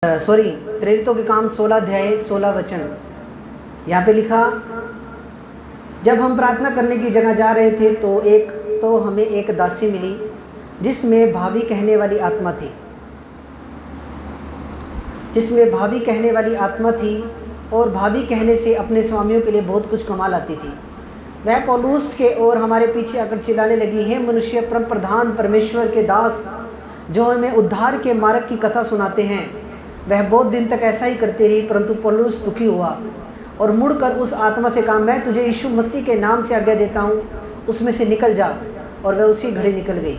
प्रेरितों के काम 16 अध्याय 16 वचन। यहाँ पे लिखा, जब हम प्रार्थना करने की जगह जा रहे थे तो हमें एक दासी मिली जिसमें भावी कहने वाली आत्मा थी और भावी कहने से अपने स्वामियों के लिए बहुत कुछ कमा लाती थी। वह पौलुस के और हमारे पीछे आकर चिल्लाने लगी, हे मनुष्य, परम प्रधान परमेश्वर के दास जो हमें उद्धार के मार्ग की कथा सुनाते हैं। वह बहुत दिन तक ऐसा ही करती रही, परंतु पौलुस दुखी हुआ और मुड़कर उस आत्मा से कहा, मैं तुझे यीशु मसीह के नाम से आज्ञा देता हूँ, उसमें से निकल जा। और वह उसी घड़ी निकल गई।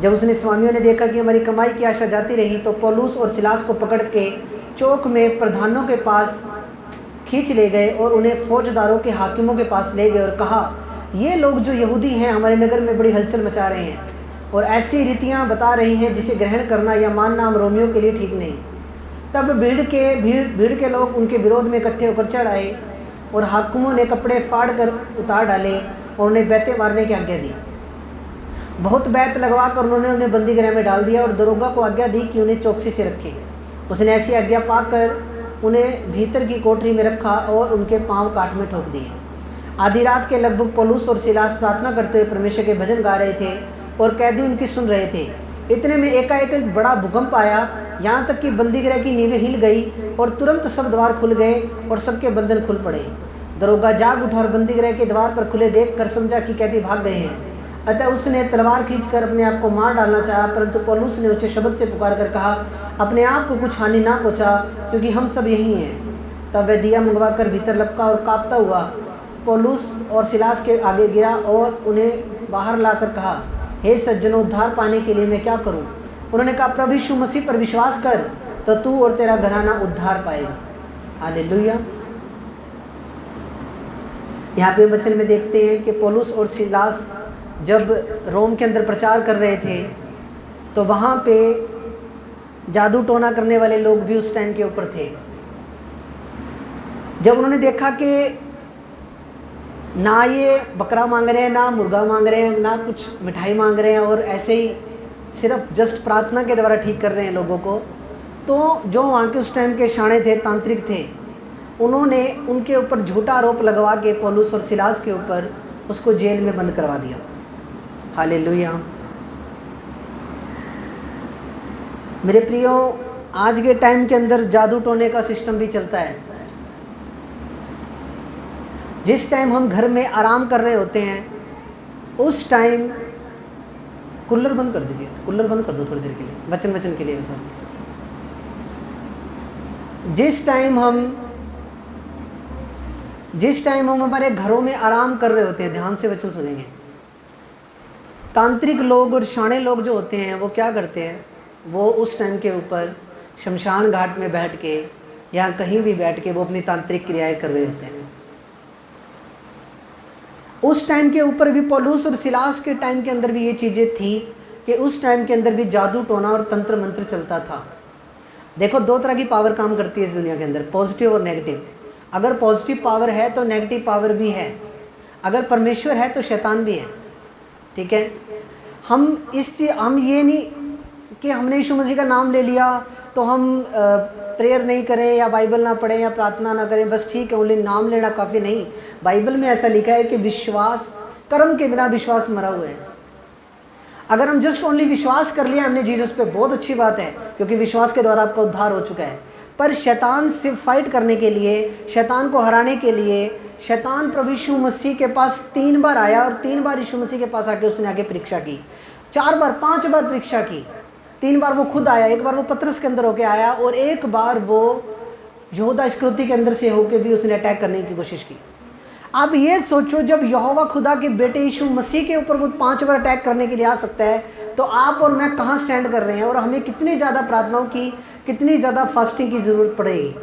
जब उसने स्वामियों ने देखा कि हमारी कमाई की आशा जाती रही, तो पौलुस और सिलास को पकड़ के चौक में प्रधानों के पास खींच ले गए और उन्हें फौजदारों के हाकिमों के पास ले गए और कहा, ये लोग जो यहूदी हैं हमारे नगर में बड़ी हलचल मचा रहे हैं और ऐसी रीतियाँ बता रही हैं जिसे ग्रहण करना या मानना हम रोमियों के लिए ठीक नहीं। तब भीड़ के लोग उनके विरोध में इकट्ठे होकर चढ़ आए और हाकिमों ने कपड़े फाड़ कर उतार डाले और उन्हें बैते मारने की आज्ञा दी। बहुत बैत लगवा कर उन्हें बंदी गृह में डाल दिया और दरोगा को आज्ञा दी कि उन्हें चौकसी से रखे। उसने ऐसी आज्ञा पाकर उन्हें भीतर की कोठरी में रखा और उनके पांव काट में ठोक दिए। आधी रात के लगभग पौलुस और सिलास प्रार्थना करते हुए परमेश्वर के भजन गा रहे थे और कैदी उनकी सुन रहे थे। इतने में एकाएक एक बड़ा भूकंप आया, यहाँ तक कि बंदीगृह की नींवें हिल गई और तुरंत सब द्वार खुल गए और सबके बंधन खुल पड़े। दरोगा जाग उठा और बंदीगृह के द्वार पर खुले देख कर समझा कि कैदी भाग गए हैं। अतः उसने तलवार खींचकर अपने आप को मार डालना चाहा, परंतु पौलुस ने ऊंचे शब्द से पुकार कर कहा, अपने आप को कुछ हानि ना पहुँचा, क्योंकि हम सब यही हैं। तब वह दिया मंगवा कर भीतर लपका और कांपता हुआ पौलुस और सिलास के आगे गिरा और उन्हें बाहर लाकर कहा, हे सज्जनों, उद्धार पाने के लिए मैं क्या करूं? उन्होंने कहा, प्रभु यीशु मसीह पर विश्वास कर तो तू और तेरा घराना उद्धार पाएगा। हालेलुया। यहाँ पे वचन में देखते हैं कि पौलुस और सिलास जब रोम के अंदर प्रचार कर रहे थे तो वहाँ पे जादू टोना करने वाले लोग भी उस टाइम के ऊपर थे। जब उन्होंने देखा कि ना ये बकरा मांग रहे हैं, ना मुर्गा मांग रहे हैं, ना कुछ मिठाई मांग रहे हैं और ऐसे ही सिर्फ जस्ट प्रार्थना के द्वारा ठीक कर रहे हैं लोगों को, तो जो वहाँ के उस टाइम के शाणे थे, तांत्रिक थे, उन्होंने उनके ऊपर झूठा आरोप लगवा के पौलुस और सिलास के ऊपर उसको जेल में बंद करवा दिया। हालेलुया। मेरे प्रियो, आज के टाइम के अंदर जादू टोने का सिस्टम भी चलता है। जिस टाइम हम घर में आराम कर रहे होते हैं उस टाइम कूलर बंद कर दीजिए, कूलर बंद कर दो थोड़ी देर के लिए, वचन के लिए सर। जिस टाइम हम हमारे घरों में आराम कर रहे होते हैं, ध्यान से वचन सुनेंगे, तांत्रिक लोग और शाणे लोग जो होते हैं वो क्या करते हैं, वो उस टाइम के ऊपर शमशान घाट में बैठ के या कहीं भी बैठ के वो अपनी तांत्रिक क्रियाएं कर रहे होते हैं। उस टाइम के ऊपर भी पौलुस और सिलास के टाइम के अंदर भी ये चीज़ें थी कि उस टाइम के अंदर भी जादू टोना और तंत्र मंत्र चलता था। देखो, दो तरह की पावर काम करती है इस दुनिया के अंदर, पॉजिटिव और नेगेटिव। अगर पॉजिटिव पावर है तो नेगेटिव पावर भी है, अगर परमेश्वर है तो शैतान भी है। ठीक है, हम ये नहीं कि हमने यीशु मसीह का नाम ले लिया तो हम प्रेयर नहीं करें या बाइबल ना पढ़ें या प्रार्थना ना करें, बस ठीक है, ओनली नाम लेना काफ़ी नहीं। बाइबल में ऐसा लिखा है कि विश्वास, कर्म के बिना विश्वास मरा हुआ है। अगर हम जस्ट ओनली विश्वास कर लिया हमने जीसस पे, बहुत अच्छी बात है, क्योंकि विश्वास के द्वारा आपका उद्धार हो चुका है। पर शैतान से फाइट करने के लिए, शैतान को हराने के लिए, शैतान प्रभु यीशु मसीह के पास 3 बार आया और 3 बार यीशु मसीह के पास आके उसने आगे परीक्षा की, 4 बार 5 बार परीक्षा की। 3 बार वो खुद आया, एक बार वो पतरस के अंदर होके आया और एक बार वो यहूदा इस्करियोती के अंदर से होके भी उसने अटैक करने की कोशिश की। अब ये सोचो, जब यहोवा खुदा के बेटे यीशु मसीह के ऊपर वो 5 बार अटैक करने के लिए आ सकता है, तो आप और मैं कहाँ स्टैंड कर रहे हैं और हमें कितनी ज़्यादा प्रार्थनाओं की, कितनी ज़्यादा फास्टिंग की ज़रूरत पड़ेगी।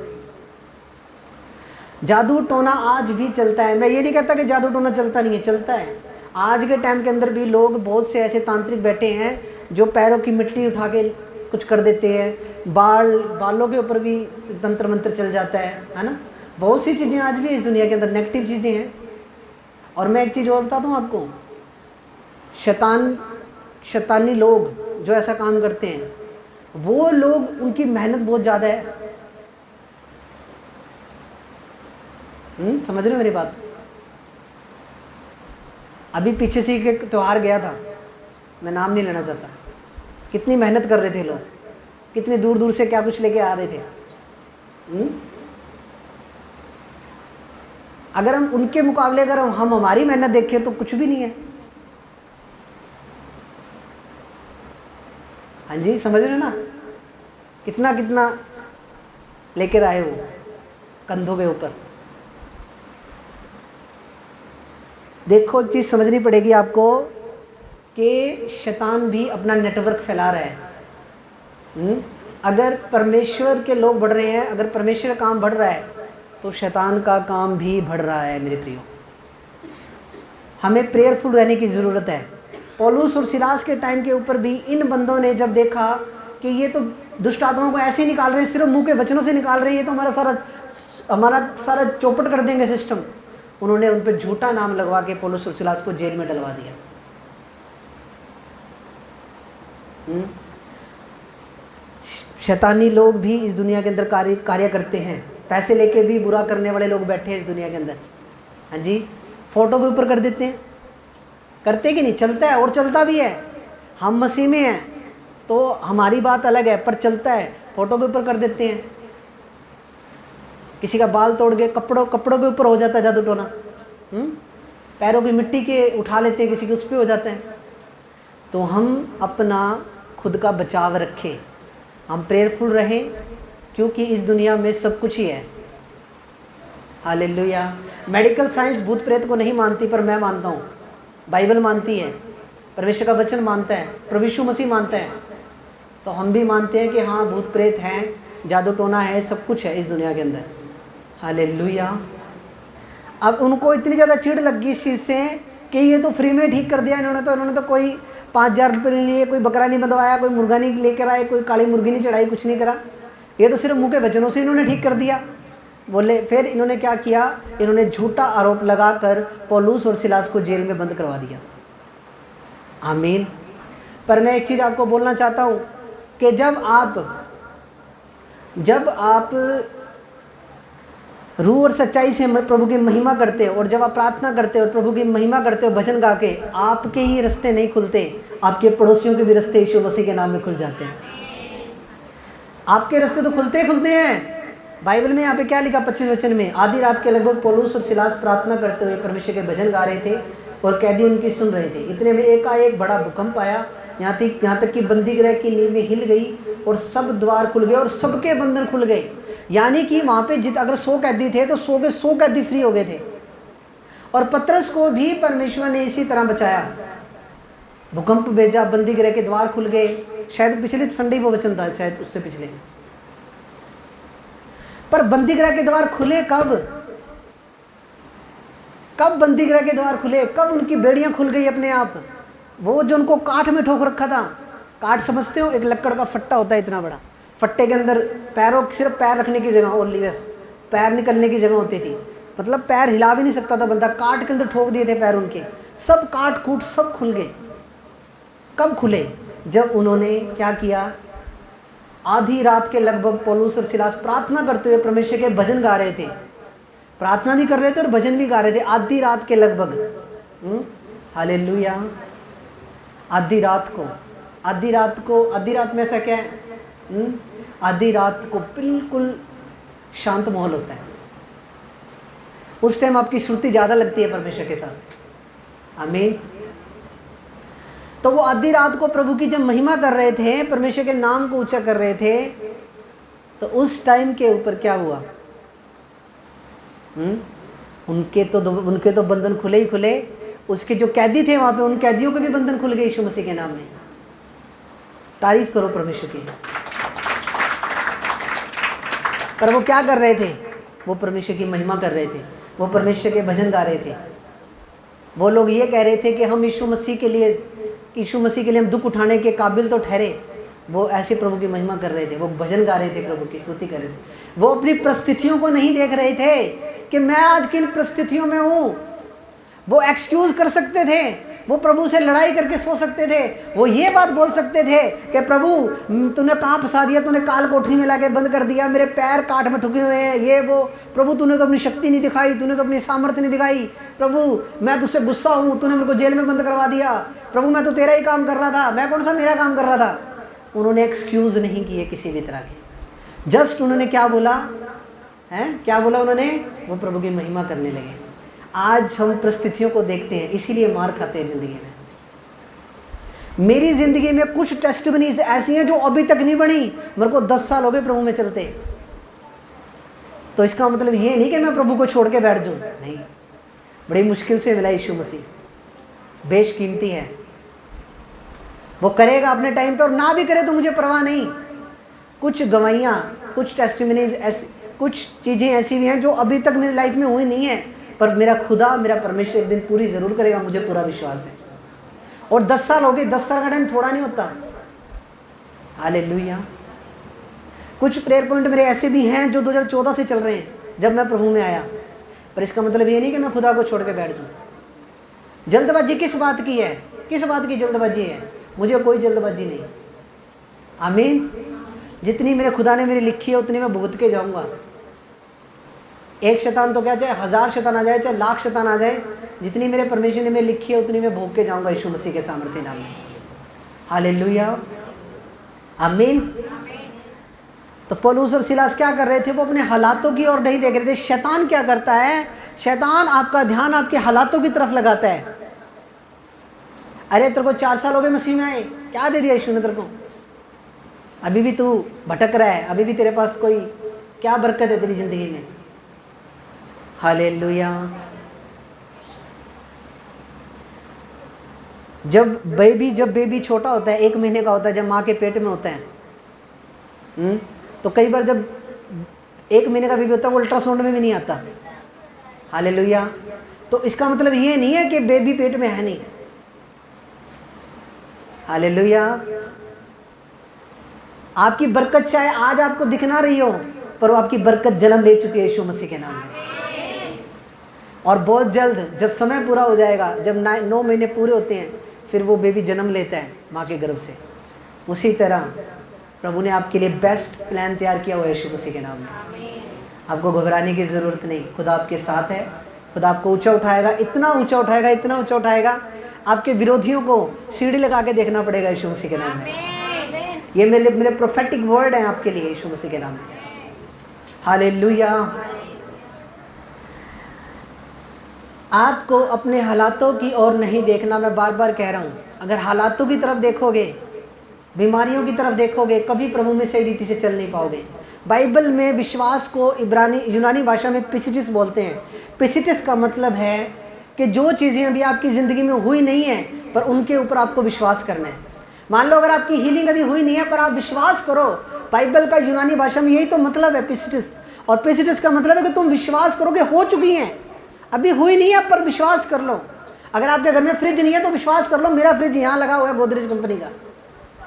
जादू टोना आज भी चलता है। मैं ये नहीं कहता कि जादू टोना चलता नहीं है, चलता है। आज के टाइम के अंदर भी लोग, बहुत से ऐसे तांत्रिक बैठे हैं जो पैरों की मिट्टी उठा के कुछ कर देते हैं, बालों के ऊपर भी तंत्र मंत्र चल जाता है ना। बहुत सी चीज़ें आज भी इस दुनिया के अंदर नेगेटिव चीज़ें हैं। और मैं एक चीज़ और बता दूँ आपको, शैतानी लोग जो ऐसा काम करते हैं, वो लोग, उनकी मेहनत बहुत ज़्यादा है। समझ रहे हो मेरी बात? अभी पीछे से एक त्यौहार गया था, मैं नाम नहीं लेना चाहता, कितनी मेहनत कर रहे थे लोग, कितने दूर दूर से क्या कुछ लेके आ रहे थे। अगर हम उनके मुकाबले अगर हम हमारी मेहनत देखें तो कुछ भी नहीं है। हाँ जी, समझ रहे हो ना, कितना कितना लेकर आए वो कंधों के ऊपर। देखो चीज़ समझनी पड़ेगी आपको कि शैतान भी अपना नेटवर्क फैला रहा है। अगर परमेश्वर के लोग बढ़ रहे हैं, अगर परमेश्वर का काम बढ़ रहा है, तो शैतान का काम भी बढ़ रहा है। मेरे प्रियो, हमें प्रेयरफुल रहने की ज़रूरत है। पौलुस और सिलास के टाइम के ऊपर भी इन बंदों ने जब देखा कि ये तो दुष्ट आत्माओं को ऐसे ही निकाल रहे हैं, सिर्फ मुंह के वचनों से निकाल रहे हैं, ये तो हमारा सारा चौपट कर देंगे सिस्टम, उन्होंने उन पर झूठा नाम लगवा के पौलुस और सिलास को जेल में डलवा दिया। शैतानी लोग भी इस दुनिया के अंदर कार्य करते हैं। पैसे लेके भी बुरा करने वाले लोग बैठे हैं इस दुनिया के अंदर। हाँ जी, फोटो के ऊपर कर देते हैं, करते कि नहीं? चलता है और चलता भी है। हम मसीह में हैं तो हमारी बात अलग है, पर चलता है, फोटो के ऊपर कर देते हैं। किसी का बाल तोड़ के कपड़ों के ऊपर हो जाता है जादू टोना। पैरों की मिट्टी के उठा लेते हैं, किसी के उस पर हो जाते हैं। तो हम अपना खुद का बचाव रखें, हम प्रेयरफुल रहें, क्योंकि इस दुनिया में सब कुछ ही है। हालेलुया। मेडिकल साइंस भूत प्रेत को नहीं मानती, पर मैं मानता हूँ। बाइबल मानती है, परमेश्वर का वचन मानता है, प्रभु यीशु मसीह मानता है। तो हम भी मानते हैं कि हाँ, भूत प्रेत हैं, जादू टोना है, सब कुछ है इस दुनिया के अंदर। हालेलुया। अब उनको इतनी ज़्यादा चिढ़ लग गई इस चीज़ से कि ये तो फ्री में ठीक कर दिया इन्होंने तो कोई 5,000 रुपये ले लिए, कोई बकरा नहीं बंधवाया, कोई मुर्गा नहीं लेकर आए, कोई काली मुर्गी नहीं चढ़ाई, कुछ नहीं करा, ये तो सिर्फ मुँह के वचनों से इन्होंने ठीक कर दिया। बोले फिर इन्होंने क्या किया, इन्होंने झूठा आरोप लगाकर पौलुस और सिलास को जेल में बंद करवा दिया। आमीन। पर मैं एक चीज़ आपको बोलना चाहता हूँ कि जब आप रूह और सच्चाई से प्रभु की महिमा करते हो, और जब आप प्रार्थना करते हो, प्रभु की महिमा करते हो भजन गा के, आपके ही रास्ते नहीं खुलते, आपके पड़ोसियों के भी रास्ते यीशु मसीह के नाम में खुल जाते हैं। आपके रास्ते तो खुलते हैं। बाइबल में यहाँ पे क्या लिखा 25 वचन में, आधी रात के लगभग पौलुस और सिलास प्रार्थना करते हुए परमेश्वर के भजन गा रहे थे और कैदी उनकी सुन रहे थे। इतने में एकाएक बड़ा भूकंप आया, यहाँ तक कि बंदी गृह की नींवें हिल गई और सब द्वार खुल गए और सबके बंधन खुल गए। यानी कि वहाँ पे अगर 100 कैदी थे तो 100 के 100 कैदी फ्री हो गए थे। और पतरस को भी परमेश्वर ने इसी तरह बचाया, भूकंप भेजा, बंदी गृह के द्वार खुल गए। शायद पिछले संडे वो वचन था, शायद उससे पिछले। पर बंदी गृह के द्वार खुले कब बंदी गृह के द्वार खुले? कब उनकी बेड़ियां खुल गई अपने आप। वो जो उनको काठ में ठोक रखा था, काठ समझते हो, एक लक्कड़ का फट्टा होता है इतना बड़ा, फट्टे के अंदर सिर्फ पैर रखने की जगह, ओनली बस पैर निकलने की जगह होती थी, मतलब पैर हिला भी नहीं सकता था बंदा, काट के अंदर ठोक दिए थे पैर उनके, सब काट कूट सब खुल गए। कब खुले? जब उन्होंने क्या किया, आधी रात के लगभग पौलुस और सिलास प्रार्थना करते हुए परमेश्वर के भजन गा रहे थे, प्रार्थना भी कर रहे थे और भजन भी गा रहे थे आधी रात के लगभग। हालेलुया। आधी रात में ऐसा क्या है, आधी रात को बिल्कुल शांत माहौल होता है, उस टाइम आपकी श्रुति ज़्यादा लगती है परमेश्वर के साथ। आमीन। तो वो आधी रात को प्रभु की जब महिमा कर रहे थे, परमेश्वर के नाम को ऊंचा कर रहे थे, तो उस टाइम के ऊपर क्या हुआ, उनके तो बंधन खुले ही खुले। उसके जो कैदी थे वहाँ पे, उन कैदियों के भी बंधन खुल गए यीशु मसीह के नाम में। तारीफ करो परमेश्वर की। पर वो क्या कर रहे थे? वो परमेश्वर की महिमा कर रहे थे, वो परमेश्वर के भजन गा रहे थे। वो लोग ये कह रहे थे कि हम यीशु मसीह के लिए हम दुख उठाने के काबिल तो ठहरे। वो ऐसे प्रभु की महिमा कर रहे थे, वो भजन गा रहे थे, प्रभु की स्तुति कर रहे थे। वो अपनी परिस्थितियों को नहीं देख रहे थे कि मैं आज किन परिस्थितियों में हूँ। वो एक्सक्यूज़ कर सकते थे वो प्रभु से लड़ाई करके सो सकते थे। वो ये बात बोल सकते थे कि प्रभु तूने कहाँ फंसा दिया, तूने काल कोठरी में लाके बंद कर दिया, मेरे पैर काट में ठुके हुए हैं, ये वो। प्रभु तूने तो अपनी शक्ति नहीं दिखाई, तूने तो अपनी सामर्थ्य नहीं दिखाई। प्रभु मैं तुझसे गुस्सा हूँ, तूने मेरे को जेल में बंद करवा दिया। प्रभु मैं तो तेरा ही काम कर रहा था, मैं कौन सा मेरा काम कर रहा था। उन्होंने एक्सक्यूज़ नहीं किए किसी भी तरह के। जस्ट उन्होंने क्या बोला है, क्या बोला उन्होंने, वो प्रभु की महिमा करने लगे। आज हम परिस्थितियों को देखते हैं, इसीलिए मार खाते हैं ज़िंदगी में। मेरी ज़िंदगी में कुछ टेस्टिमनीज ऐसी हैं जो अभी तक नहीं बनी। मेरे को 10 साल हो गए प्रभु में चलते, तो इसका मतलब ये नहीं कि मैं प्रभु को छोड़ के बैठ जाऊँ, नहीं। बड़ी मुश्किल से मिला यीशु मसीह, बेशकीमती है। वो करेगा अपने टाइम पे, और ना भी करे तो मुझे परवाह नहीं। कुछ गवाहियाँ, कुछ टेस्टिमनीज ऐसी, कुछ चीज़ें ऐसी भी हैं जो अभी तक मेरी लाइफ में हुई नहीं है, पर मेरा खुदा, मेरा परमेश्वर एक दिन पूरी ज़रूर करेगा, मुझे पूरा विश्वास है। और 10 साल हो गए, 10 साल का टाइम थोड़ा नहीं होता। हालेलुया। कुछ प्रेयर पॉइंट मेरे ऐसे भी हैं जो 2014 से चल रहे हैं, जब मैं प्रभु में आया। पर इसका मतलब ये नहीं कि मैं खुदा को छोड़ के बैठ जाऊँ। जल्दबाजी किस बात की है, किस बात की जल्दबाजी है? मुझे कोई जल्दबाजी नहीं। आमीन। जितनी मेरे खुदा ने मेरी लिखी है उतनी मैं भुगत के जाऊँगा। एक शैतान तो क्या, चाहे 1000 शैतान आ जाए, चाहे लाख शैतान आ जाए, जितनी मेरे परमेश्वर ने मेरी लिखी है उतनी मैं भोग के जाऊँगा यीशु मसीह के सामर्थ्य नाम में। हालेलुया। आमीन। तो पौलुस और सिलास क्या कर रहे थे? वो अपने हालातों की ओर नहीं देख रहे थे। शैतान क्या करता है? शैतान आपका ध्यान आपके हालातों की तरफ लगाता है। अरे तेरे को 4 साल हो गए मसीह में आए, क्या दे दिया यीशु ने तेरे को? अभी भी तू भटक रहा है, अभी भी तेरे पास कोई क्या बरकत है तेरी ज़िंदगी में? हालेलुया। जब बेबी छोटा होता है, 1 महीने का होता है, जब माँ के पेट में होता है, तो कई बार जब 1 महीने का बेबी होता है वो अल्ट्रासाउंड में भी नहीं आता। हालेलुया। तो इसका मतलब ये नहीं है कि बेबी पेट में है नहीं। हालेलुया। आपकी बरकत चाहे आज आपको दिख ना रही हो, पर वो आपकी बरकत जन्म ले चुकी है यीशु मसीह के नाम में। और बहुत जल्द जब समय पूरा हो जाएगा, जब 9 महीने पूरे होते हैं, फिर वो बेबी जन्म लेता है माँ के गर्भ से। उसी तरह प्रभु ने आपके लिए बेस्ट प्लान तैयार किया हुआ है यीशु मसीह के नाम में। आपको घबराने की ज़रूरत नहीं। खुदा आपके साथ है। खुदा आपको ऊंचा उठाएगा, इतना ऊंचा उठाएगा, इतना ऊंचा उठाएगा, आपके विरोधियों को सीढ़ी लगा के देखना पड़ेगा यीशु मसीह के नाम में। ये मेरे प्रोफेटिक वर्ड हैं आपके लिए यीशु मसीह के नाम में। हालेलुया। आपको अपने हालातों की ओर नहीं देखना। मैं बार बार कह रहा हूँ, अगर हालातों की तरफ देखोगे, बीमारियों की तरफ देखोगे, कभी प्रभु में सही रीति से चल नहीं पाओगे। बाइबल में विश्वास को यूनानी भाषा में पिसिटिस बोलते हैं। पिसिटिस का मतलब है कि जो चीज़ें अभी आपकी ज़िंदगी में हुई नहीं है, पर उनके ऊपर आपको विश्वास करना है। मान लो अगर आपकी हीलिंग अभी हुई नहीं है, पर आप विश्वास करो। बाइबल का यूनानी भाषा में यही तो मतलब है, पिसिटिस। और पिसिटिस का मतलब है कि तुम विश्वास करो कि हो चुकी हैं, अभी हुई नहीं है, पर विश्वास कर लो। अगर आपके घर में फ्रिज नहीं है तो विश्वास कर लो, मेरा फ्रिज यहाँ लगा हुआ है, गोदरेज कंपनी का,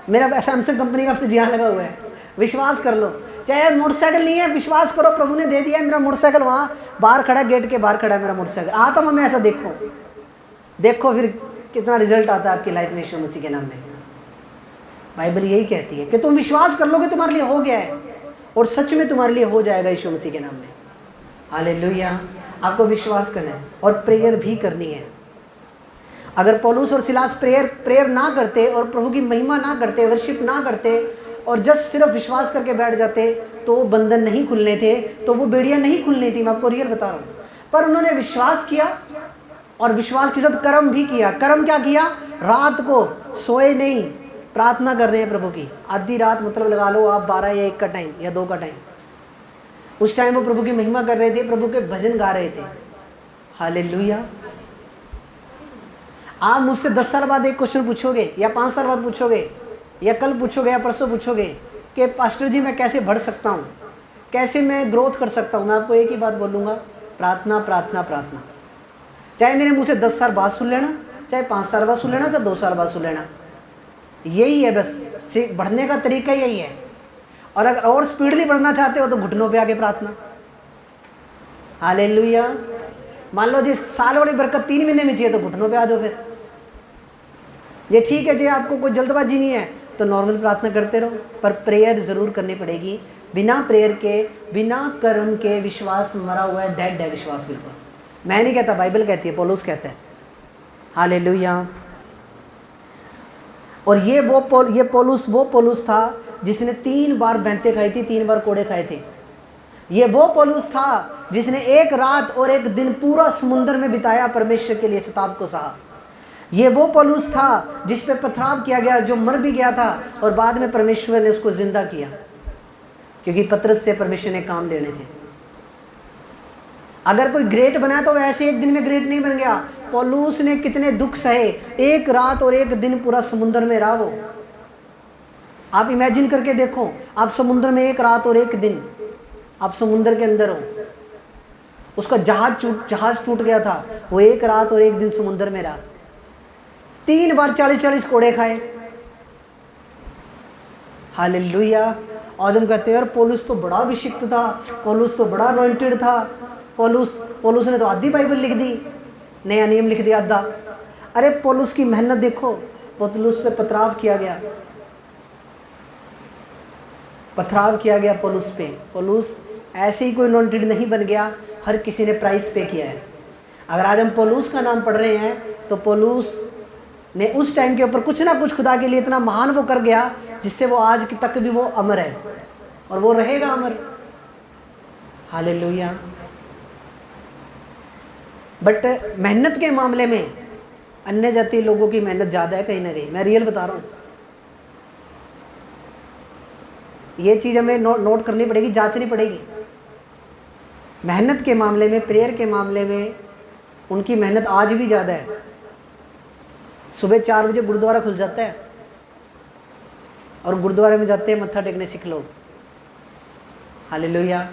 मेरा सैमसंग कंपनी का फ्रिज यहाँ लगा हुआ है, विश्वास कर लो। चाहे मोटरसाइकिल नहीं है, विश्वास करो, प्रभु ने दे दिया है, मेरा मोटरसाइकिल वहाँ बाहर खड़ा, गेट के बाहर खड़ा है मेरा मोटरसाइकिल। आता हमें ऐसा देखो फिर कितना रिजल्ट आता है आपकी लाइफ में यीशु मसीह के नाम में। बाइबल यही कहती है कि तुम विश्वास कर लो कि तुम्हारे लिए हो गया है, और सच में तुम्हारे लिए हो जाएगा यीशु मसीह के नाम में। हालेलुया। आपको विश्वास करना है और प्रेयर भी करनी है। अगर पौलुस और सिलास प्रेयर ना करते और प्रभु की महिमा ना करते, वर्शिप ना करते, और जस्ट सिर्फ विश्वास करके बैठ जाते, तो वो बंधन नहीं खुलने थे, तो वो बेड़ियाँ नहीं खुलनी थी। मैं आपको रियल बता रहा हूँ। पर उन्होंने विश्वास किया, और विश्वास के साथ कर्म भी किया। कर्म क्या किया? रात को सोए नहीं, प्रार्थना कर रहे हैं प्रभु की। आधी रात मतलब लगा लो आप 12 या 1 का टाइम या 2 का टाइम, उस टाइम वो प्रभु की महिमा कर रहे थे, प्रभु के भजन गा रहे थे। हालेलुया। आप मुझसे 10 साल बाद एक क्वेश्चन पूछोगे, या 5 साल बाद पूछोगे, या कल पूछोगे, या परसों पूछोगे कि पास्टर जी मैं कैसे बढ़ सकता हूँ, कैसे मैं ग्रोथ कर सकता हूँ, मैं आपको एक ही बात बोलूँगा, प्रार्थना प्रार्थना प्रार्थना। चाहे मेरे मुँह से 10 साल बाद सुन लेना, चाहे 5 साल बाद सुन लेना, चाहे 2 साल बाद सुन लेना, यही है बस। बढ़ने का तरीका यही है। और अगर और स्पीडली बढ़ना चाहते हो तो घुटनों पे आके प्रार्थना। हालेलुया। मान लो जी साल वाली बरकत 3 महीने में चाहिए तो घुटनों पे आ जाओ फिर। ये ठीक है जी, आपको कोई जल्दबाजी नहीं है तो नॉर्मल प्रार्थना करते रहो, पर प्रेयर ज़रूर करनी पड़ेगी। बिना प्रेयर के, बिना कर्म के विश्वास मरा हुआ है, डेड है विश्वास बिल्कुल। मैं नहीं कहता, बाइबल कहती है, पौलुस कहता है। हालेलुया। और ये पौलुस वो पौलुस था जिसने 3 बार बैंतें खाई थी, 3 बार कोड़े खाए थे। ये वो पौलुस था जिसने 1 रात और 1 दिन पूरा समुद्र में बिताया, परमेश्वर के लिए सताव को सहा। ये वो पौलुस था जिस पे पथराव किया गया, जो मर भी गया था और बाद में परमेश्वर ने उसको जिंदा किया, क्योंकि पतरस से परमेश्वर ने काम लेने थे। अगर कोई ग्रेट बना तो ऐसे 1 दिन में ग्रेट नहीं बन गया। पौलुस ने कितने दुख सहे, 1 रात और 1 दिन पूरा समुद्र में रहा वो। आप इमेजिन करके देखो, आप समुद्र में 1 रात और 1 दिन, आप समुद्र के अंदर हो। उसका जहाज टूट गया था, वो 1 रात और 1 दिन समुद्र में रहा। 3 बार 40-40 कोड़े खाए। हालेलुया। और हम कहते हैं यार पौलुस तो बड़ा अभिषिक्त था, पौलुस तो बड़ा अनॉइंटेड था, पौलुस ने तो आधी बाइबल लिख दी, नया नियम लिख दिया आधा। अरे पौलुस की मेहनत देखो, पौलुस पे पथराव किया गया, पौलुस पे। पौलुस ऐसे ही कोई अनॉइंटेड नहीं बन गया, हर किसी ने प्राइस पे किया है। अगर आज हम पौलुस का नाम पढ़ रहे हैं तो पौलुस ने उस टाइम के ऊपर कुछ ना कुछ खुदा के लिए इतना महान वो कर गया, जिससे वो आज तक भी वो अमर है और वो रहेगा अमर। हालेलुया। बट मेहनत के मामले में अन्य जाति लोगों की मेहनत ज़्यादा है कहीं ना कहीं, मैं रियल बता रहा हूँ। ये चीज़ हमें नोट करनी पड़ेगी, जांचनी पड़ेगी। मेहनत के मामले में, प्रेयर के मामले में उनकी मेहनत आज भी ज़्यादा है। सुबह 4 बजे गुरुद्वारा खुल जाता है और गुरुद्वारे में जाते हैं मत्था टेकने सिख लोग। हालेलुया।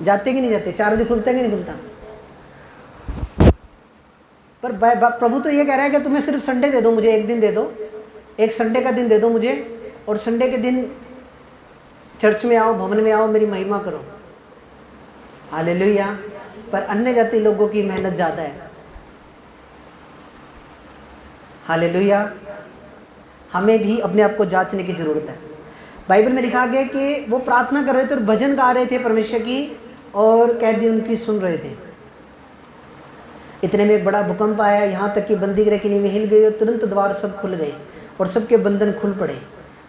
जाते कि नहीं जाते? 4 बजे खुलता है कि नहीं खुलता? पर प्रभु तो ये कह रहा है कि तुम्हें सिर्फ संडे दे दो, मुझे 1 दिन दे दो, 1 संडे का दिन दे दो मुझे, और संडे के दिन चर्च में आओ, भवन में आओ, मेरी महिमा करो। हालेलुया। पर अन्य जाति लोगों की मेहनत ज़्यादा है। हालेलुया। हमें भी अपने आप को जांचने की ज़रूरत है। बाइबल में लिखा गया कि वो प्रार्थना कर रहे थे और भजन गा रहे थे परमेश्वर की, और कैदी उनकी सुन रहे थे। इतने में एक बड़ा भूकंप आया, यहाँ तक कि बंदी गृह की नींवें हिल गई और तुरंत द्वार सब खुल गए और सबके बंधन खुल पड़े।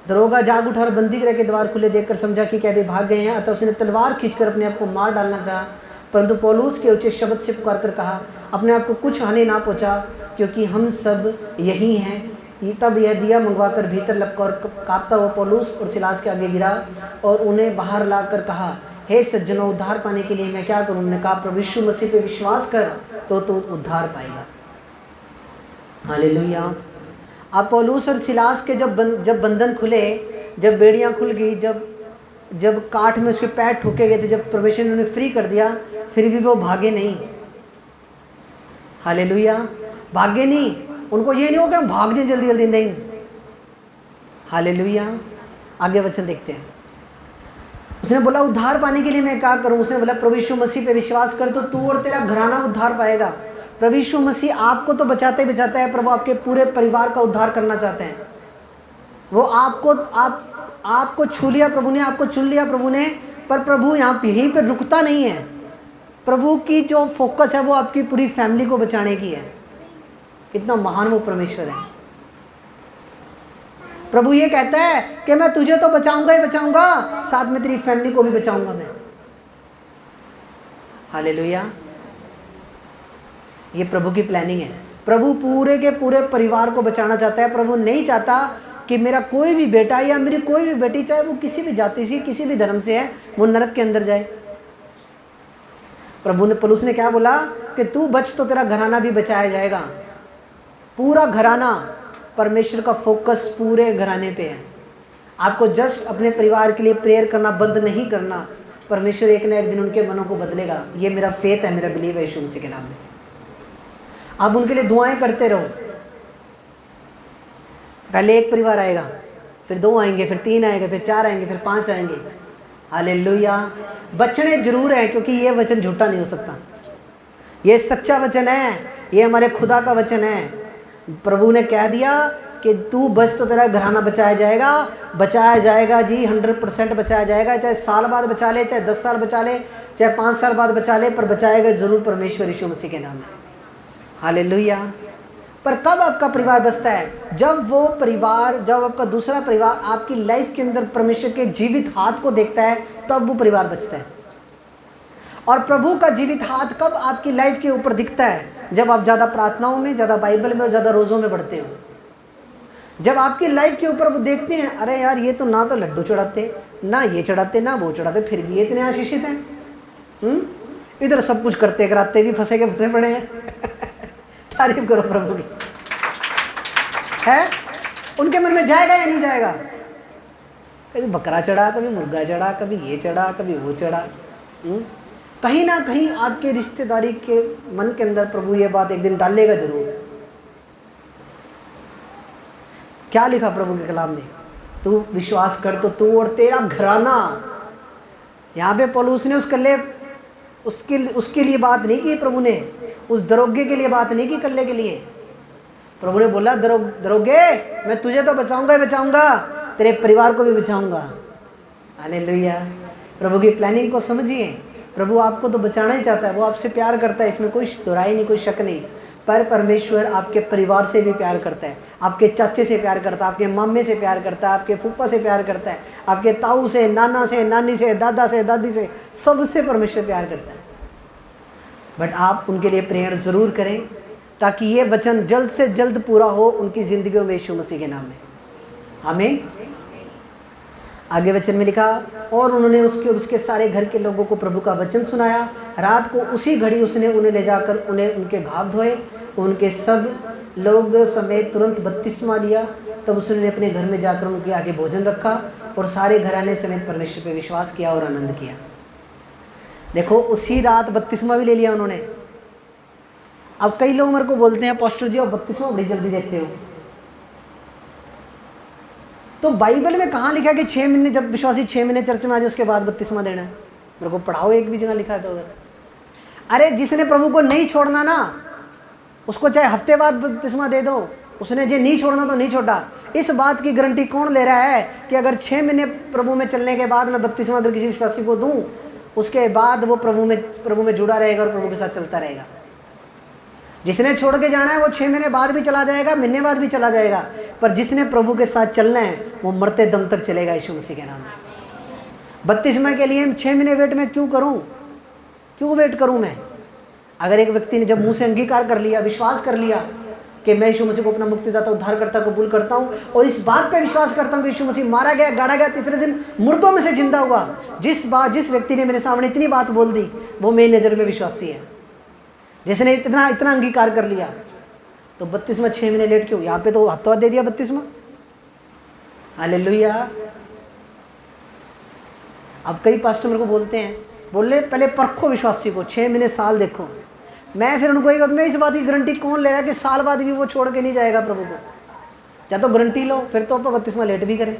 दरोगा जाग उठा और बंदी गृह के द्वार खुले देखकर समझा कि कैदी भाग गए हैं, अतः उसने तलवार खींचकर अपने आप को मार डालना चाहा, परंतु पौलुस के ऊंचे शब्द से पुकार कर कहा, अपने आप को कुछ हानि ना पहुँचा, क्योंकि हम सब यही हैं। तब यह दिया मंगवाकर भीतर लपका और कांपता हुआ पौलुस और सिलास के आगे गिरा और उन्हें बाहर लाकर कहा, हे सज्जनों, उद्धार पाने के लिए मैं क्या करूं? उन्होंने कहा, प्रभु यीशु मसीह पे विश्वास कर तो तू उद्धार पाएगा। हालेलुया। अब पौलुस और सिलास के जब बंधन खुले, जब बेड़ियां खुल गई, जब काठ में उसके पैर ठोके गए थे, जब परमेश्वर ने उन्हें फ्री कर दिया, फिर भी वो भागे नहीं। हालेलुया। भागे नहीं, उनको ये नहीं हो कि हम भाग जाए जल्दी जल्दी, नहीं। हालेलुया। आगे वचन देखते हैं। उसने बोला, उद्धार पाने के लिए मैं क्या करूं? उसने बोला, प्रभु यीशु मसीह पे विश्वास कर तो तू और तेरा घराना उद्धार पाएगा। प्रभु यीशु मसीह आपको तो बचाते ही बचाता है, प्रभु आपके पूरे परिवार का उद्धार करना चाहते हैं। वो आपको छू लिया प्रभु ने, आपको चुन लिया प्रभु ने, पर प्रभु यहीं पर रुकता नहीं है। प्रभु की जो फोकस है वो आपकी पूरी फैमिली को बचाने की है। कितना महान वो परमेश्वर है। प्रभु ये कहता है कि मैं तुझे तो बचाऊंगा ही बचाऊंगा, साथ में तेरी फैमिली को भी बचाऊंगा मैं। हालेलुया। ये प्रभु की प्लानिंग है। प्रभु पूरे के पूरे परिवार को बचाना चाहता है। प्रभु नहीं चाहता कि मेरा कोई भी बेटा या मेरी कोई भी बेटी, चाहे वो किसी भी जाति से, किसी भी धर्म से है, वो नरक के अंदर जाए। प्रभु ने, पौलुस ने क्या बोला कि तू बच तो तेरा घराना भी बचाया जाएगा। पूरा घराना, परमेश्वर का फोकस पूरे घराने पे है। आपको जस्ट अपने परिवार के लिए प्रेयर करना बंद नहीं करना। परमेश्वर एक ना एक दिन उनके मनों को बदलेगा। ये मेरा फेथ है, मेरा बिलीव है यीशु मसीह के नाम में। आप उनके लिए दुआएं करते रहो। पहले 1 परिवार आएगा, फिर 2 आएंगे, फिर 3 आएंगे, फिर 4 आएंगे, फिर 5 आएंगे। हालेलुया। बचने जरूर है, क्योंकि ये वचन झूठा नहीं हो सकता। ये सच्चा वचन है, ये हमारे खुदा का वचन है। प्रभु ने कह दिया कि तू बच तो तेरा घराना बचाया जाएगा जी, 100% बचाया जाएगा। चाहे साल बाद बचा ले, चाहे 10 साल बचा ले, चाहे 5 साल बाद बचा ले, पर बचाएगा जरूर परमेश्वर यीशु मसीह के नाम में। हालेलुया। पर कब आपका परिवार बचता है? जब आपका दूसरा परिवार आपकी लाइफ के अंदर परमेश्वर के जीवित हाथ को देखता है, तब वो परिवार बचता है। और प्रभु का जीवित हाथ कब आपकी लाइफ के ऊपर दिखता है? जब आप ज़्यादा प्रार्थनाओं में, ज़्यादा बाइबल में और ज़्यादा रोज़ों में बढ़ते हो। जब आपकी लाइफ के ऊपर वो देखते हैं, अरे यार ये तो ना तो लड्डू चढ़ाते, ना ये चढ़ाते, ना वो चढ़ाते, फिर भी ये इतने आशीषित हैं। इधर सब कुछ करते कराते भी फंसे के फंसे पड़े हैं। तारीफ करो प्रभु की। है उनके मन में जाएगा या नहीं जाएगा? कभी बकरा चढ़ा, कभी मुर्गा चढ़ा, कभी ये चढ़ा, कभी वो चढ़ा। कहीं ना कहीं आपके रिश्तेदारी के मन के अंदर प्रभु ये बात एक दिन डालेगा जरूर। क्या लिखा प्रभु के कलाम में? तू विश्वास कर तो तू और तेरा घराना। यहाँ पे पौलुस ने उसके लिए बात नहीं की। प्रभु ने उस दरोगे के लिए बात नहीं की, कल्ले के लिए। प्रभु ने बोला दरोगे, मैं तुझे तो बचाऊंगा ही बचाऊंगा, तेरे परिवार को भी बचाऊंगा। हालेलुया। प्रभु की प्लानिंग को समझिए। प्रभु आपको तो बचाना ही चाहता है, वो आपसे प्यार करता है, इसमें कोई दोहराई नहीं, कोई शक नहीं। पर परमेश्वर आपके परिवार से भी प्यार करता है, आपके चाचे से प्यार करता है, आपके मामे से प्यार करता है, आपके फूफा से प्यार करता है, आपके ताऊ से, नाना से, नानी से, दादा से, दादी से, सबसे परमेश्वर प्यार करता है। बट आप उनके लिए प्रेयर ज़रूर करें ताकि ये वचन जल्द से जल्द पूरा हो उनकी ज़िंदगियों में, यीशु मसीह के नाम में। आमीन। आगे वचन में लिखा, और उन्होंने उसके सारे घर के लोगों को प्रभु का वचन सुनाया। रात को उसी घड़ी उसने उन्हें ले जाकर उनके घाव धोए। उनके सब लोग समेत तुरंत बपतिस्मा लिया। तब उसने अपने घर में जाकर उनके आगे भोजन रखा और सारे घराने समेत परमेश्वर पे विश्वास किया और आनंद किया। देखो, उसी रात बपतिस्मा भी ले लिया उन्होंने। अब कई लोग मेरे को बोलते हैं, पास्टर जी आप बपतिस्मा बड़ी जल्दी देखते हो। तो बाइबल में कहाँ लिखा है कि 6 महीने, जब विश्वासी 6 महीने चर्च में आ जाए उसके बाद बपतिस्मा देना है? मेरे को पढ़ाओ, एक भी जगह लिखा है तो। अगर अरे जिसने प्रभु को नहीं छोड़ना ना, उसको चाहे हफ्ते बाद बपतिस्मा दे दो, उसने जो नहीं छोड़ना तो नहीं छोड़ा। इस बात की गारंटी कौन ले रहा है कि अगर 6 महीने प्रभु में चलने के बाद मैं बपतिस्मा अगर किसी विश्वासी को दूँ, उसके बाद वो प्रभु में जुड़ा रहेगा और प्रभु के साथ चलता रहेगा? जिसने छोड़ के जाना है वो 6 महीने बाद भी चला जाएगा, महीने बाद भी चला जाएगा, पर जिसने प्रभु के साथ चलना है वो मरते दम तक चलेगा यीशु मसीह के नाम में। बपतिस्मा के लिए 6 महीने वेट मैं क्यों वेट करूं मैं? अगर एक व्यक्ति ने जब मुंह से अंगीकार कर लिया, विश्वास कर लिया कि मैं यीशु मसीह को अपना मुक्तिदाता उद्धारकर्ता कबूल करता हूँ और इस बात पे विश्वास करता हूँ कि यीशु मसीह मारा गया, गाड़ा गया, तीसरे दिन मुर्दों में से जिंदा हुआ, जिस व्यक्ति ने मेरे सामने इतनी बात बोल दी वो मेरी नज़र में विश्वासी है। जिसने इतना अंगीकार कर लिया, तो बपतिस्मा 6 महीने लेट क्यों? यहाँ पे तो हफ्ता दे दिया बपतिस्मा। हालेलुया। अब कई पास्टर मेरे को बोलते हैं, बोले पहले परखो विश्वासी को, 6 महीने साल देखो। मैं फिर उनको एक मैं इस बात की गारंटी कौन ले रहा है कि साल बाद भी वो छोड़ के नहीं जाएगा प्रभु को? या तो गारंटी लो, फिर तो आप बपतिस्मा लेट भी करें।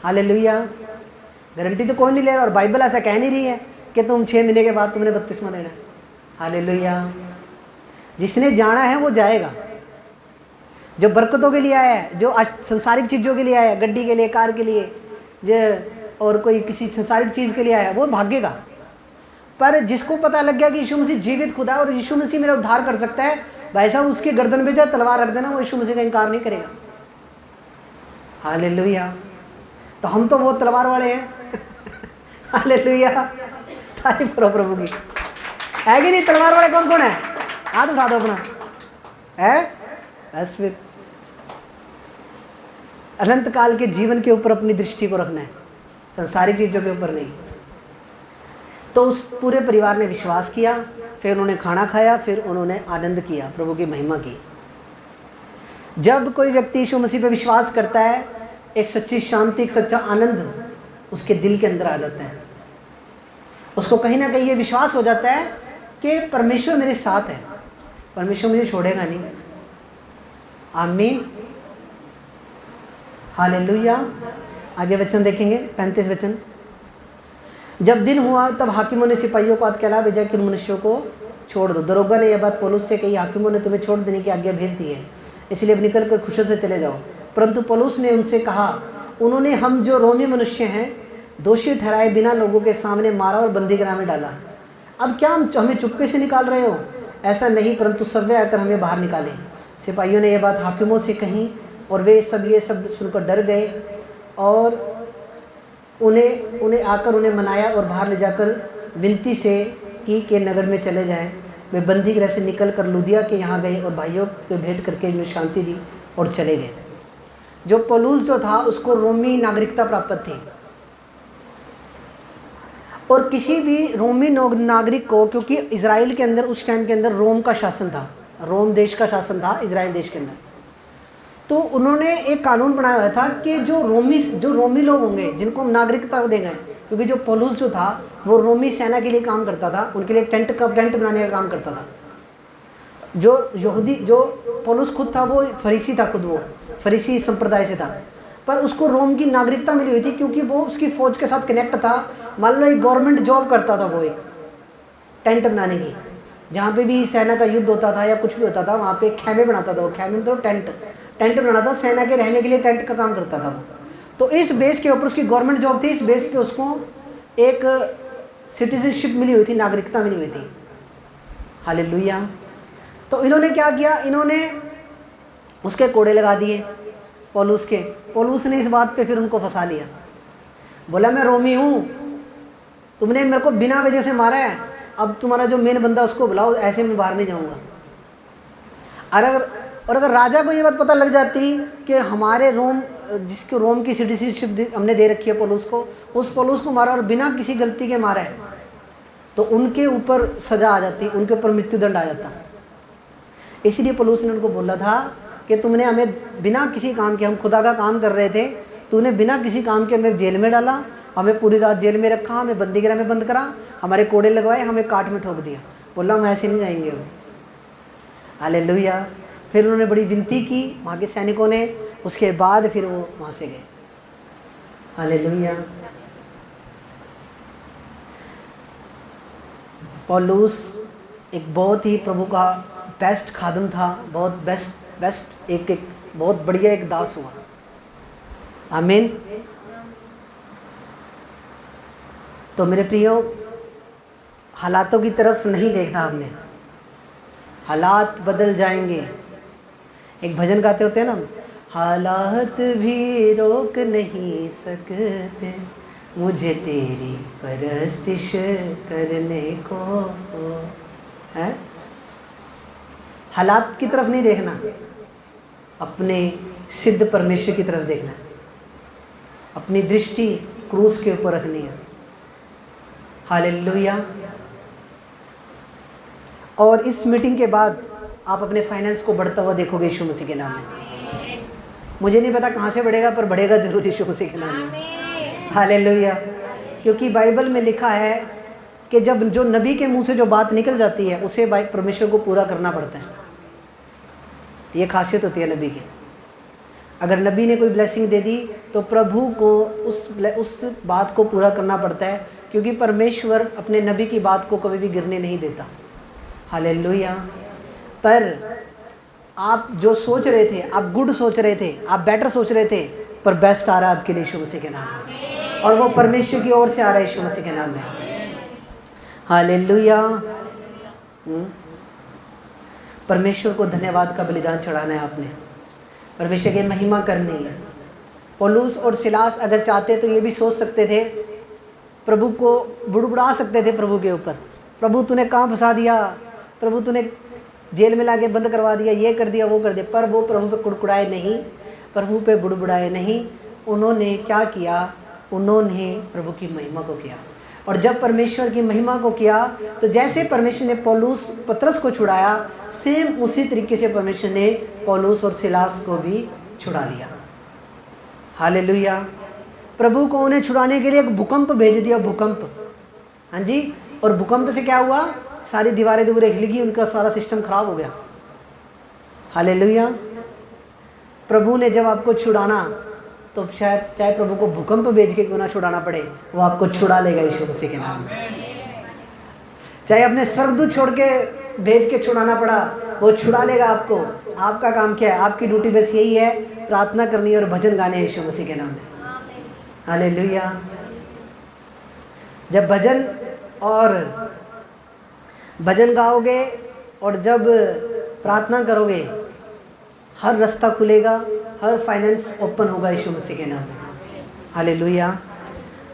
हालेलुया। गारंटी तो कोई नहीं ले रहा, और बाइबल ऐसा कह नहीं रही है कि तुम 6 महीने के बाद तुमने बपतिस्मा देना है। हालेलुया। जिसने जाना है वो जाएगा। जो बरकतों के लिए आया है, जो संसारिक चीज़ों के लिए आया है, गड्डी के लिए, कार के लिए, जो और कोई किसी संसारिक चीज़ के लिए आया, वो भागेगा। पर जिसको पता लग गया कि यीशु मसीह जीवित खुदा है और यीशु मसीह मेरा उद्धार कर सकता है, भाई साहब उसके गर्दन पे चाहे तलवार रख देना, वो यीशु मसीह का इनकार नहीं करेगा। हालेलुया। तो हम तो वो तलवार वाले हैं। हालेलुया। तारीफ करो प्रभु की। है कि नहीं? तलवार वाले कौन कौन है? हाथ उठा दो अपना। है बस। फिर अनंत काल के जीवन के ऊपर अपनी दृष्टि को रखना है, संसारिक चीज़ों के ऊपर नहीं। तो उस पूरे परिवार ने विश्वास किया, फिर उन्होंने खाना खाया, फिर उन्होंने आनंद किया, प्रभु की महिमा की। जब कोई व्यक्ति यीशु मसीह पे विश्वास करता है, एक सच्ची शांति, एक सच्चा आनंद उसके दिल के अंदर आ जाता है। उसको कहीं ना कहीं ये विश्वास हो जाता है कि परमेश्वर मेरे साथ है, परमेश्वर मुझे छोड़ेगा नहीं। आमीन। हालेलुया। आगे वचन देखेंगे, 35 वचन। जब दिन हुआ तब हाकिमों ने सिपाहियों को कहला भेजा कि उन मनुष्यों को छोड़ दो। दरोगा ने यह बात पौलुस से कही, हाकिमों ने तुम्हें छोड़ देने की आज्ञा भेज दी है। इसलिए अब निकल कर खुशी से चले जाओ। परंतु पौलुस ने उनसे कहा, उन्होंने हम जो रोमी मनुष्य हैं दोषी ठहराए बिना लोगों के सामने मारा और बंदीगृह में डाला। अब क्या हमें चुपके से निकाल रहे हो? ऐसा नहीं, परंतु सव्य आकर हमें बाहर निकाले। सिपाहियों ने यह बात हाकिमों से कही और वे सब ये सब सुनकर डर गए और उन्हें आकर उन्हें मनाया और बाहर ले जाकर विनती से की कि नगर में चले जाएं। वे बंदीगृह से निकल कर लुदिया के यहाँ गए और भाइयों को भेंट करके उन्हें शांति दी और चले गए। जो पौलुस जो था उसको रोमी नागरिकता प्राप्त थी, और किसी भी रोमी नागरिक को, क्योंकि इज़राइल के अंदर उस टाइम के अंदर रोम का शासन था, रोम देश का शासन था इज़राइल देश के अंदर, तो उन्होंने एक कानून बनाया हुआ था कि जो रोमी लोग होंगे जिनको हम नागरिकता देंगे, क्योंकि जो पौलुस जो था वो रोमी सेना के लिए काम करता था, उनके लिए टेंट बनाने का काम करता था। जो पौलुस खुद था वो फरीसी था, खुद वो फरीसी संप्रदाय से था, पर उसको रोम की नागरिकता मिली हुई थी क्योंकि वो उसकी फ़ौज के साथ कनेक्ट था। मान लो एक गवर्नमेंट जॉब करता था वो, एक टेंट बनाने की, जहाँ पे भी सेना का युद्ध होता था या कुछ भी होता था वहाँ पे खेमे बनाता था वो, खेमे तो टेंट बनाना था, सेना के रहने के लिए टेंट का काम करता था वो। तो इस बेस के ऊपर उसकी गवर्नमेंट जॉब थी, इस बेस पे उसको एक सिटीजनशिप मिली हुई थी, नागरिकता मिली हुई थी। हालेलुया। तो इन्होंने क्या किया, इन्होंने उसके कोड़े लगा दिए पौलुस के। पौलुस ने इस बात पे फिर उनको फंसा लिया, बोला मैं रोमी हूँ, तुमने मेरे को बिना वजह से मारा है, अब तुम्हारा जो मेन बंदा उसको बुलाओ, ऐसे मैं बाहर नहीं जाऊँगा। और अगर राजा को ये बात पता लग जाती कि हमारे जिसको रोम की सिटीजनशिप हमने दे रखी है पौलुस को, उस पौलुस को मारा और बिना किसी गलती के मारा है, तो उनके ऊपर सज़ा आ जाती, उनके ऊपर मृत्युदंड आ जाता। इसीलिए पौलुस ने उनको बोला था कि तुमने हमें बिना किसी काम के, हम खुदा का काम कर रहे थे, तूने बिना किसी काम के हमें जेल में डाला, हमें पूरी रात जेल में रखा, हमें बंदीगृह में बंद करा, हमारे कोड़े लगवाए, हमें काट में ठोक दिया। बोला हम ऐसे नहीं जाएंगे अब। हालेलुया। फिर उन्होंने बड़ी विनती की वहाँ के सैनिकों ने, उसके बाद फिर वो वहाँ से गए। हालेलुया। पौलुस एक बहुत ही प्रभु का बेस्ट खादम था, बहुत बेस्ट एक बहुत बढ़िया एक दास हुआ। आमीन। तो मेरे प्रियो, हालातों की तरफ नहीं देखना हमने, हालात बदल जाएंगे। एक भजन गाते होते हैं ना, हालात भी रोक नहीं सकते मुझे तेरी परस्तिश करने को है। हालात की तरफ नहीं देखना, अपने सिद्ध परमेश्वर की तरफ देखना, अपनी दृष्टि क्रूस के ऊपर रखनी है। हालेलुया। और इस मीटिंग के बाद आप अपने फाइनेंस को बढ़ता हुआ देखोगे यीशु मसीह के नाम में। मुझे नहीं पता कहाँ से बढ़ेगा, पर बढ़ेगा जरूर यीशु मसीह के नाम में। हालेलुया। क्योंकि बाइबल में लिखा है कि जब जो नबी के मुंह से जो बात निकल जाती है उसे परमेश्वर को पूरा करना पड़ता है। ये खासियत होती है नबी की। अगर नबी ने कोई ब्लेसिंग दे दी तो प्रभु को उस बात को पूरा करना पड़ता है, क्योंकि परमेश्वर अपने नबी की बात को कभी भी गिरने नहीं देता। हालेलुया। पर आप जो सोच रहे थे, आप गुड सोच रहे थे, आप बेटर सोच रहे थे, पर बेस्ट आ रहा है आपके लिए यीशु मसीह के नाम में, और वो परमेश्वर की ओर से आ रहा है यीशु मसीह के नाम में। हालेलुया। परमेश्वर को धन्यवाद का बलिदान चढ़ाना है आपने, परमेश्वर की महिमा करनी है। पौलुस और सिलास अगर चाहते तो ये भी सोच सकते थे, प्रभु को बुड़बुड़ा सकते थे प्रभु के ऊपर, प्रभु तूने कहाँ फंसा दिया, प्रभु तूने जेल में लाके बंद करवा दिया, ये कर दिया वो कर दिया। पर वो प्रभु पे कुड़कुड़ाए नहीं, प्रभु पे बुड़बुड़ाए नहीं। उन्होंने क्या किया, उन्होंने प्रभु की महिमा को किया। और जब परमेश्वर की महिमा को किया तो जैसे परमेश्वर ने पतरस को छुड़ाया, सेम उसी तरीके से परमेश्वर ने पौलुस और सिलास को भी छुड़ा लिया। हालेलुया। प्रभु को उन्हें छुड़ाने के लिए एक भूकंप भेज दिया, भूकंप। हाँ जी। और भूकंप से क्या हुआ, सारी दीवारें हिल गई, उनका सारा सिस्टम खराब हो गया। हालेलुया। प्रभु ने जब आपको छुड़ाना तो शायद चाहे प्रभु को भूकंप भेज के क्यों ना छुड़ाना पड़े, वो आपको छुड़ा लेगा यीशु मसीह के नाम में। चाहे अपने स्वर्गदूत छोड़ के भेज के छुड़ाना पड़ा, वो छुड़ा लेगा आपको। आपका काम क्या है? आपकी ड्यूटी बस यही है, प्रार्थना करनी और भजन गाने हैं यीशु मसीह के नाम में। हालेलुया। जब भजन गाओगे और जब प्रार्थना करोगे, हर रास्ता खुलेगा, हर फाइनेंस ओपन होगा यीशु मसीह के नाम में। हालेलुया।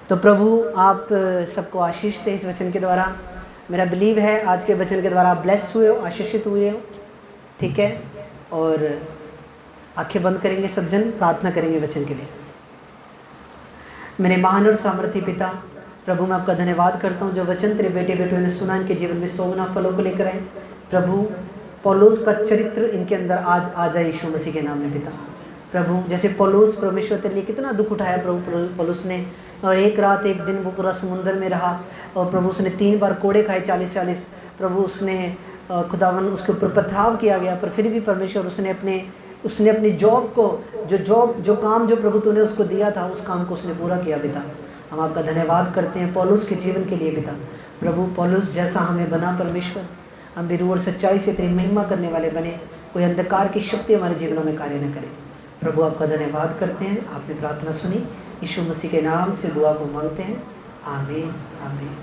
तो प्रभु आप सबको आशीष दे इस वचन के द्वारा। मेरा बिलीव है आज के वचन के द्वारा आप ब्लेस हुए हो, आशीषित हुए हो। ठीक है, और आंखें बंद करेंगे सब जन, प्रार्थना करेंगे वचन के लिए। मेरे महान और सामर्थी पिता, प्रभु मैं आपका धन्यवाद करता हूँ जो वचन तेरे बेटे बेटियों ने सुना, इनके जीवन में 100 गुना फलों को लेकर आए। प्रभु पौलुस का चरित्र इनके अंदर आज आ जाए यीशु मसीह के नाम में पिता। प्रभु जैसे पौलुस परमेश्वर तेरे लिए कितना दुख उठाया प्रभु पौलुस ने, और एक रात एक दिन वो पूरा समुंदर में रहा, और प्रभु उसने 3 बार कोड़े खाए 40-40। प्रभु उसने खुदावन उसके ऊपर पथराव किया गया, पर फिर भी परमेश्वर उसने अपनी जॉब को जो काम जो प्रभु तूने उसको दिया था, उस काम को उसने पूरा किया पिता। हम आपका धन्यवाद करते हैं पौलुस के जीवन के लिए पिता। प्रभु पौलुस जैसा हमें बना परमेश्वर, हम भी रूह और सच्चाई से तेरी महिमा करने वाले बने, कोई अंधकार की शक्ति हमारे जीवनों में कार्य न करे। प्रभु आपका धन्यवाद करते हैं, आपने प्रार्थना सुनी, यीशु मसीह के नाम से दुआ को मांगते हैं, आमीन आमीन।